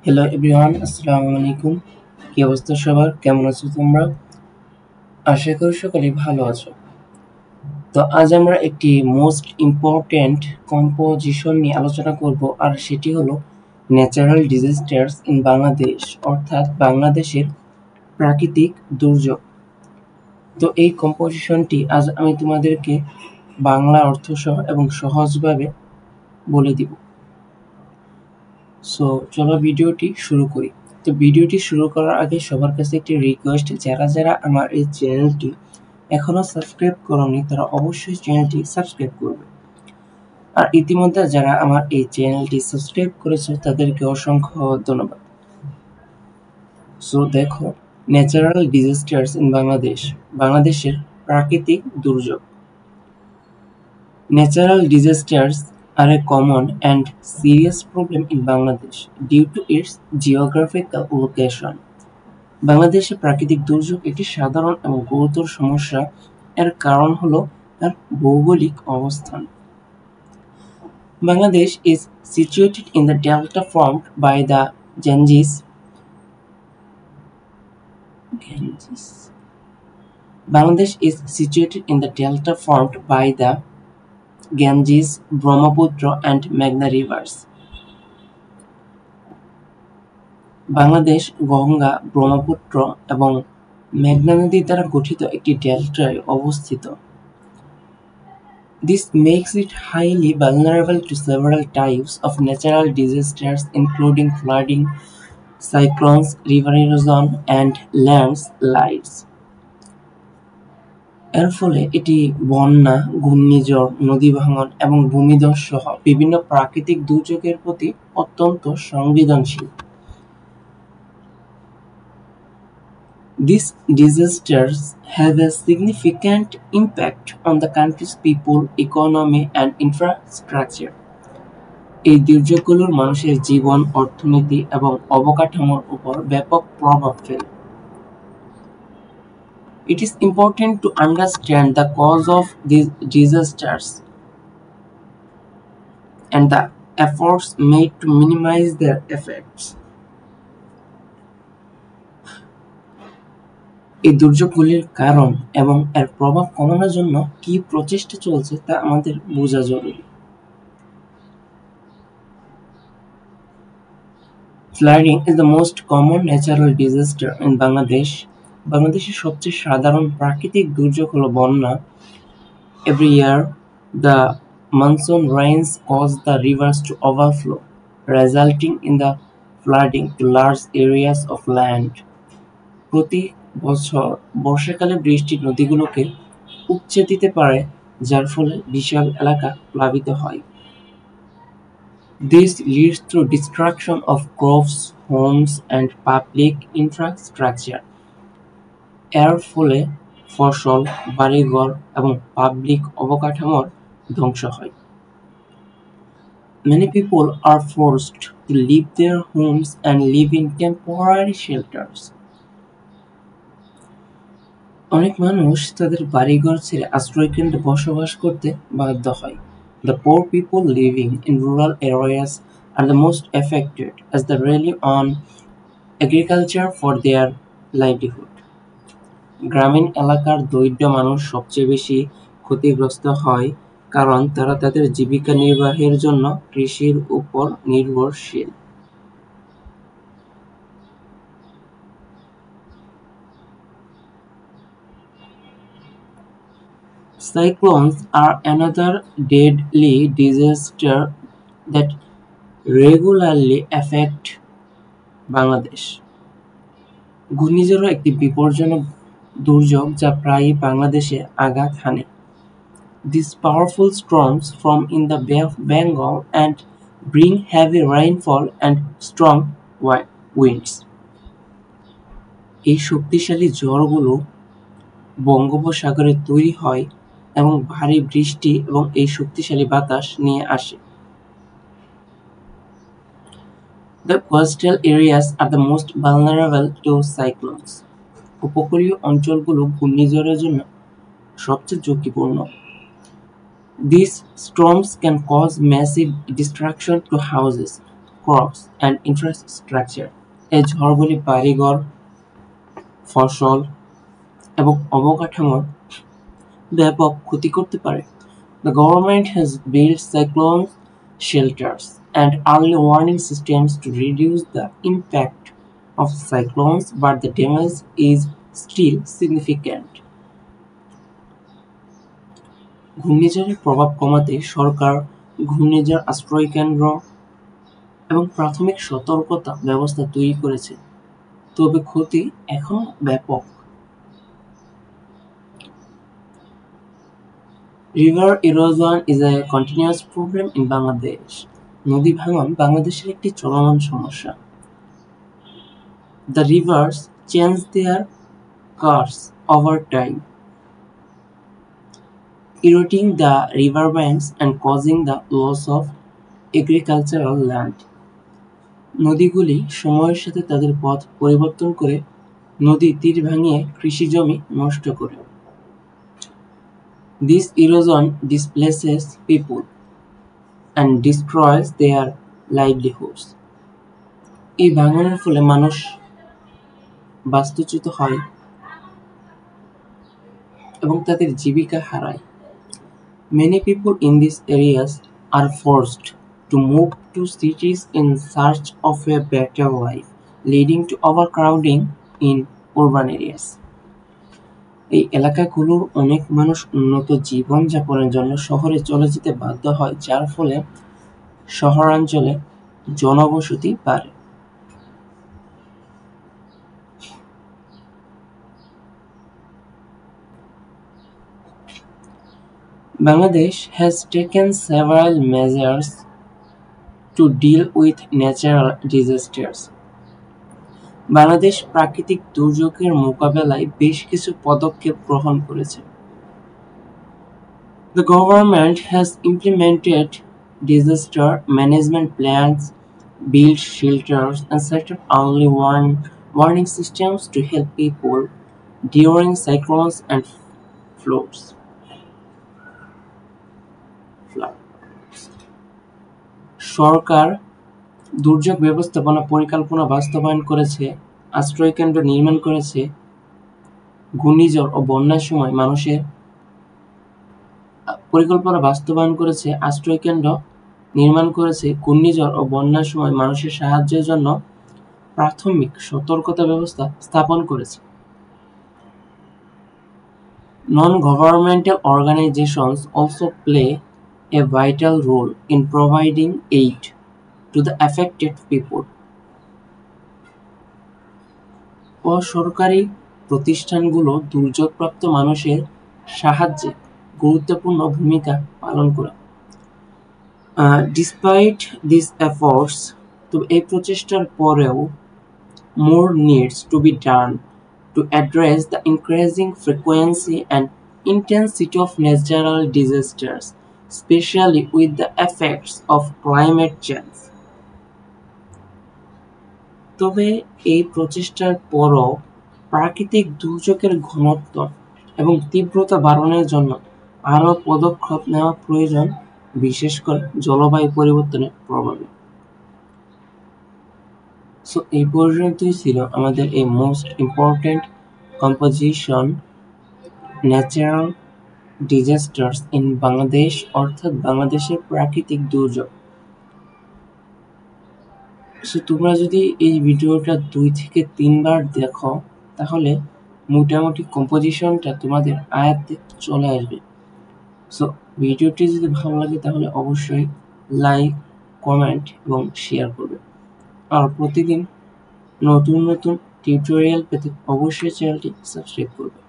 Hello everyone, আসসালামু আলাইকুম। কি অবস্থা সবার? কেমন আছো তোমরা? আশা করি সকলেই ভালো আছো। তো আজ আমরা একটি মোস্ট ইম্পর্ট্যান্ট কম্পোজিশন নিয়ে আলোচনা করব, আর সেটি হলো ন্যাচারাল ডিজাস্টার্স ইন বাংলাদেশ, অর্থাৎ বাংলাদেশের প্রাকৃতিক দুর্যোগ। তো এই কম্পোজিশনটি আজ আমি তোমাদেরকে বাংলা অর্থ সহ এবং সহজভাবে বলে দিব। সো চলো ভিডিওটি শুরু করি। তো ভিডিওটি শুরু করার আগে সবার কাছে একটি রিকোয়েস্ট, যারা আমার এই চ্যানেলটি এখনো সাবস্ক্রাইব করোনি তারা অবশ্যই চ্যানেলটি সাবস্ক্রাইব করবে। আর ইতিমধ্যে যারা আমার এই চ্যানেলটি সাবস্ক্রাইব করেছে তাদেরকে অসংখ্য ধন্যবাদ। সো দেখো, ন্যাচারাল ডিজাস্টার্স ইন বাংলাদেশ, বাংলাদেশের প্রাকৃতিক দুর্যোগ। Natural disasters are a common and serious problem in Bangladesh due to its geographical location. বাংলাদেশে প্রাকৃতিক দুর্যোগ একটি সাধারণ এবং গুরুতর সমস্যা। এর কারণ হলো তার ভৌগোলিক অবস্থান। Bangladesh is situated in the delta formed by the Ganges. Bangladesh is situated in the delta formed by the Ganges, Brahmaputra and Meghna rivers. Bangladesh Ganga, Brahmaputra এবং মেঘনা নদী দ্বারা গঠিত একটি ডেল্টায় অবস্থিত। This makes it highly vulnerable to several types of natural disasters including flooding, cyclones, river erosion and landslides. এর ফলে এটি বন্যা, ঘূর্ণিঝড়, নদী ভাঙন এবং ভূমিধস সহ বিভিন্ন প্রাকৃতিক দুর্যোগের প্রতি অত্যন্ত সংবেদনশীল। These disasters have a significant impact on the country's people, economy and infrastructure. এই দুর্যোগগুলোর মানুষের জীবন, অর্থনীতি এবং অবকাঠামোর উপর ব্যাপক প্রভাব ফেলে। It is important to understand the cause of these disasters and the efforts made to minimize their effects. এই দুর্যোগগুলির কারণ এবং এর প্রভাব কমানোর জন্য কি প্রচেষ্টা চলছে তা আমাদের বোঝা জরুরি। Flooding is the most common natural disaster in Bangladesh. বাংলাদেশের সবচেয়ে সাধারণ প্রাকৃতিক দুর্যোগ হলো বন্যা। Every year, the monsoon rains cause the rivers to overflow, resulting in the flooding to large areas of land. প্রতি বছর বর্ষাকালে বৃষ্টি নদীগুলোকে উপচে দিতে পারে, যার ফলে বিশাল এলাকা প্লাবিত হয়। This leads to destruction of crops, homes and public infrastructure. এর ফলে ফসল, বাড়িঘর এবং পাবলিক অবকাঠামোর ধ্বংস হয়। Many people are forced to leave their homes and live in temporary shelters. অনেক মানুষ তাদের বাড়িঘর ছেড়ে আশ্রয়কেন্দ্রে বসবাস করতে বাধ্য হয়। The poor people living in rural areas are the most affected as they rely on agriculture for their livelihood. গ্রামীণ এলাকার দরিদ্র মানুষ সবচেয়ে বেশি ক্ষতিগ্রস্ত হয় কারণ তারা তাদের জীবিকা নির্বাহের জন্য কৃষির উপর নির্ভরশীল। Cyclones are another deadly disaster that regularly affect Bangladesh. ঘূর্ণিঝড় একটি বিপজ্জনক দুর্যোগ যা প্রায়ই বাংলাদেশে আঘাত হানে। These powerful storms form in the Bay of Bengal and bring heavy rainfall and strong winds. এই শক্তিশালী ঝড়গুলো বঙ্গোপসাগরে তৈরি হয় এবং ভারী বৃষ্টি এবং এই শক্তিশালী বাতাস নিয়ে আসে। The coastal areas are the most vulnerable to cyclones. উপকূলীয় অঞ্চলগুলো ঘূর্ণিঝড়ের জন্য সবচেয়ে ঝুঁকিপূর্ণ। These storms can cause massive destruction to houses, crops and infrastructure. এই ঝড়গুলি বাড়িঘর, ফসল এবং অবকাঠামোর ব্যাপক ক্ষতি করতে পারে। The government has built cyclone shelters and early warning systems to reduce the impact of cyclones, but the damage is still significant. ঘূর্ণিঝড়ের প্রভাব কমাতে সরকার ঘূর্ণিঝড় আশ্রয়কেন্দ্র এবং প্রাথমিক সতর্কতা ব্যবস্থা তৈরি করেছে, তবে ক্ষতি এখনো ব্যাপক। River erosion is a continuous problem in Bangladesh. নদী ভাঙন বাংলাদেশের একটি চলমান সমস্যা। The rivers change their course over time, eroding the riverbanks and causing the loss of agricultural land. নদীগুলি সময়ের সাথে তাদের পথ পরিবর্তন করে নদী তীর ভাঙিয়ে কৃষি জমি নষ্ট করে। This erosion displaces people and destroys their livelihoods. এই ভাঙনের ফলে মানুষ বাস্তুচ্যুত হয় এবং তাদের জীবিকা হারায়। Many people in these areas are forced to move to cities in search of a better life, leading to overcrowding in urban areas. এই এলাকাগুলোর অনেক মানুষ উন্নত জীবনযাপনের জন্য শহরে চলে যেতে বাধ্য হয়, যার ফলে শহরাঞ্চলে জনবসতি বাড়ে। Bangladesh has taken several measures to deal with natural disasters. Bangladesh প্রাকৃতিক দুর্যোগের মোকাবেলায় বেশ কিছু পদক্ষেপ গ্রহণ করেছে। The government has implemented disaster management plans, built shelters, and set up early warning systems to help people during cyclones and floods. সরকার দুর্যোগ ব্যবস্থাপনা পরিকল্পনা বাস্তবায়ন করেছে, আশ্রয়কেন্দ্র নির্মাণ করেছে, ঘূর্ণিঝড় ও বন্যার সময় মানুষের পরিকল্পনা বাস্তবায়ন করেছে, আশ্রয়কেন্দ্র নির্মাণ করেছে, ঘূর্ণিঝড় ও বন্যার সময় মানুষের সাহায্যের জন্য প্রাথমিক সতর্কতা ব্যবস্থা স্থাপন করেছে। Non-governmental organizations also play a vital role in providing aid to the affected people. অসরকারি প্রতিষ্ঠানগুলো দুর্যোগপ্রাপ্ত মানুষের সাহায্যে গুরুত্বপূর্ণ ভূমিকা পালন করে। Despite these efforts, এই প্রচেষ্টার পরেও more needs to be done to address the increasing frequency and intensity of natural disasters, especially with the effects of climate change. তবে এই প্রচেষ্টার পরও প্রাকৃতিক দুর্যোগের ঘনত্ব এবং তীব্রতা বাড়ানোর জন্য আরও পদক্ষেপ নেওয়া প্রয়োজন, বিশেষ করে জলবায়ু পরিবর্তনের প্রভাবে। সো এই পর্যন্তই ছিল আমাদের এই most important composition natural disasters in Bangladesh, অর্থাৎ বাংলাদেশের প্রাকৃতিক দুর্যোগ। সো তোমরা যদি এই ভিডিওটা 2 থেকে 3 বার দেখো তাহলে মোটামুটি কম্পোজিশনটা তোমাদের আয়ত্তে চলে আসবে। সো ভিডিওটি যদি ভালো লাগে তাহলে অবশ্যই লাইক, কমেন্ট এবং শেয়ার করবে। আর প্রতিদিন নতুন নতুন টিউটোরিয়াল পেতে অবশ্যই চ্যানেলটি সাবস্ক্রাইব করবে।